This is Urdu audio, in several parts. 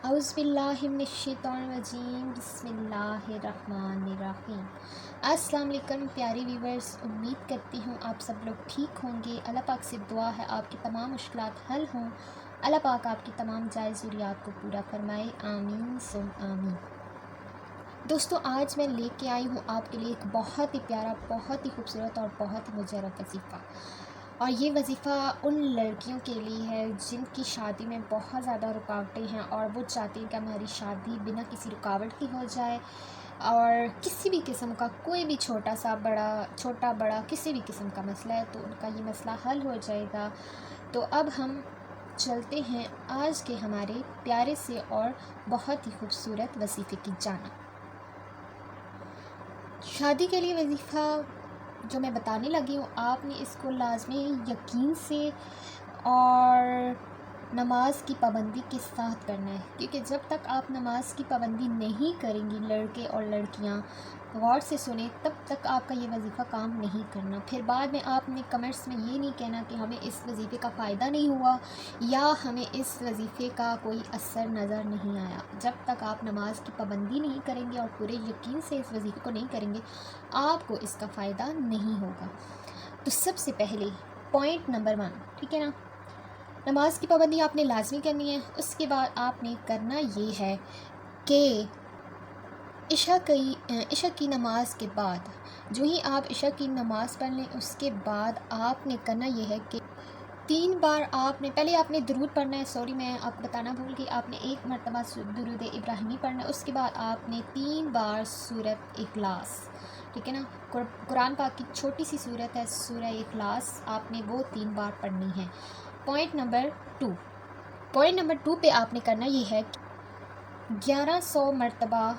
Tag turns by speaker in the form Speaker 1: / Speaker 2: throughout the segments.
Speaker 1: اعوذ باللہ من الشیطان الرجیم، بسم اللہ الرحمن الرحیم۔ السلام علیکم پیارے ویورز، امید کرتی ہوں آپ سب لوگ ٹھیک ہوں گے۔ اللہ پاک سے دعا ہے آپ کی تمام مشکلات حل ہوں، اللہ پاک آپ کی تمام جائز ضروریات کو پورا فرمائے، آمین ثم آمین۔ دوستو، آج میں لے کے آئی ہوں آپ کے لیے ایک بہت ہی پیارا، بہت ہی خوبصورت اور بہت ہی مجرب وظیفہ، اور یہ وظیفہ ان لڑکیوں کے لیے ہے جن کی شادی میں بہت زیادہ رکاوٹیں ہیں اور وہ چاہتی ہیں کہ ہماری شادی بنا کسی رکاوٹ کی ہو جائے، اور کسی بھی قسم کا کوئی بھی چھوٹا بڑا کسی بھی قسم کا مسئلہ ہے تو ان کا یہ مسئلہ حل ہو جائے گا۔ تو اب ہم چلتے ہیں آج کے ہمارے پیارے سے اور بہت ہی خوبصورت وظیفے کی جانب۔ شادی کے لیے وظیفہ جو میں بتانے لگی ہوں، آپ نے اس کو لازمی یقین سے اور نماز کی پابندی کے ساتھ کرنا ہے، کیونکہ جب تک آپ نماز کی پابندی نہیں کریں گی، لڑکے اور لڑکیاں غور سے سنیں، تب تک آپ کا یہ وظیفہ کام نہیں کرنا۔ پھر بعد میں آپ نے کمنٹس میں یہ نہیں کہنا کہ ہمیں اس وظیفے کا فائدہ نہیں ہوا یا ہمیں اس وظیفے کا کوئی اثر نظر نہیں آیا۔ جب تک آپ نماز کی پابندی نہیں کریں گے اور پورے یقین سے اس وظیفے کو نہیں کریں گے، آپ کو اس کا فائدہ نہیں ہوگا۔ تو سب سے پہلے پوائنٹ نمبر 1، ٹھیک ہے نا، نماز کی پابندی آپ نے لازمی کرنی ہے۔ اس کے بعد آپ نے کرنا یہ ہے کہ عشاء کی نماز کے بعد جو ہی آپ عشاء کی نماز پڑھ لیں، اس کے بعد آپ نے کرنا یہ ہے کہ 3 بار پہلے آپ نے درود پڑھنا ہے۔ میں آپ کو بتانا بھول گئی، آپ نے 1 مرتبہ درود ابراہیمی پڑھنا ہے، اس کے بعد آپ نے 3 بار سورۃ اخلاص، ٹھیک ہے نا، قرآن پاک کی چھوٹی سی سورت ہے سورہ اخلاص، آپ نے وہ 3 بار پڑھنی ہے۔ پوائنٹ نمبر 2 پہ آپ نے کرنا یہ ہے کہ 1100 مرتبہ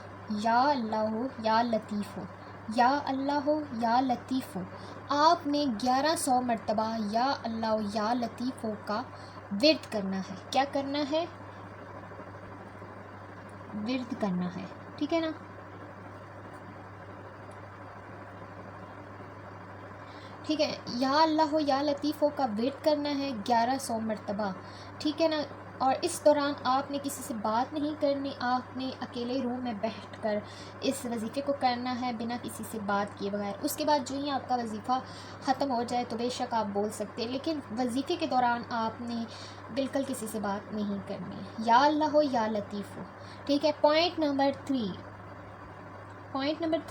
Speaker 1: یا اللہ یا لطیف ہو، یا اللہ یا لطیف ہو، آپ نے 1100 مرتبہ یا اللہ یا لطیف ہو کا ورد کرنا ہے۔ کیا کرنا ہے؟ ورد کرنا ہے، ٹھیک ہے نا۔ ٹھیک ہے، یا اللہ یا لطیف ہو کا ورد کرنا ہے 1100 مرتبہ، ٹھیک ہے نا۔ اور اس دوران آپ نے کسی سے بات نہیں کرنی، آپ نے اکیلے روم میں بیٹھ کر اس وظیفے کو کرنا ہے بنا کسی سے بات کیے بغیر۔ اس کے بعد جو ہی آپ کا وظیفہ ختم ہو جائے تو بے شک آپ بول سکتے ہیں، لیکن وظیفے کے دوران آپ نے بالکل کسی سے بات نہیں کرنی، یا اللہ یا لطیف ہو، ٹھیک ہے۔ پوائنٹ نمبر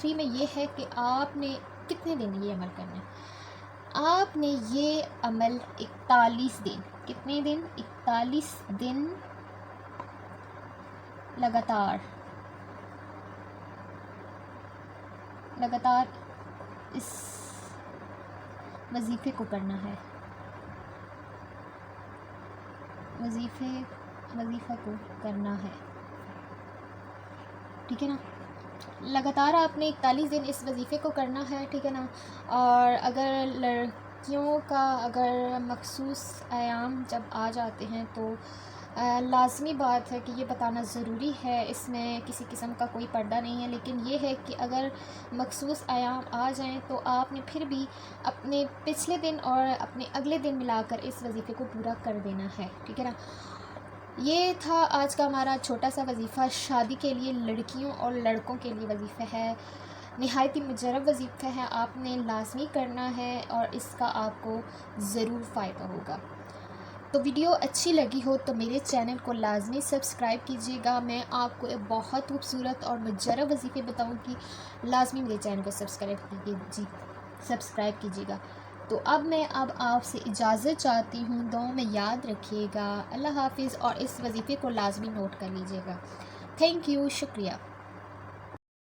Speaker 1: 3 میں یہ ہے کہ آپ نے کتنے دن یہ عمل کرنا ہے؟ آپ نے یہ عمل 41 دن، کتنے دن؟ 41 دن لگاتار اس وظیفے کو کرنا ہے، وظیفہ کو کرنا ہے، ٹھیک ہے نا۔ لگاتار آپ نے 41 دن اس وظیفے کو کرنا ہے، ٹھیک ہے نا۔ اور اگر لڑکیوں کا مخصوص ایام جب آ جاتے ہیں تو لازمی بات ہے کہ یہ بتانا ضروری ہے، اس میں کسی قسم کا کوئی پردہ نہیں ہے، لیکن یہ ہے کہ اگر مخصوص ایام آ جائیں تو آپ نے پھر بھی اپنے پچھلے دن اور اپنے اگلے دن ملا کر اس وظیفے کو پورا کر دینا ہے، ٹھیک ہے نا۔ یہ تھا آج کا ہمارا چھوٹا سا وظیفہ، شادی کے لیے لڑکیوں اور لڑکوں کے لیے وظیفہ ہے، نہایت ہی مجرب وظیفہ ہے، آپ نے لازمی کرنا ہے اور اس کا آپ کو ضرور فائدہ ہوگا۔ تو ویڈیو اچھی لگی ہو تو میرے چینل کو لازمی سبسکرائب کیجیے گا، میں آپ کو ایک بہت خوبصورت اور مجرب وظیفے بتاؤں گی، لازمی میرے چینل کو سبسکرائب کیجیے گا۔ تو اب میں آپ سے اجازت چاہتی ہوں، دعاؤں میں یاد رکھیے گا، اللہ حافظ، اور اس وظیفے کو لازمی نوٹ کر لیجیے گا۔ تھینک یو، شکریہ۔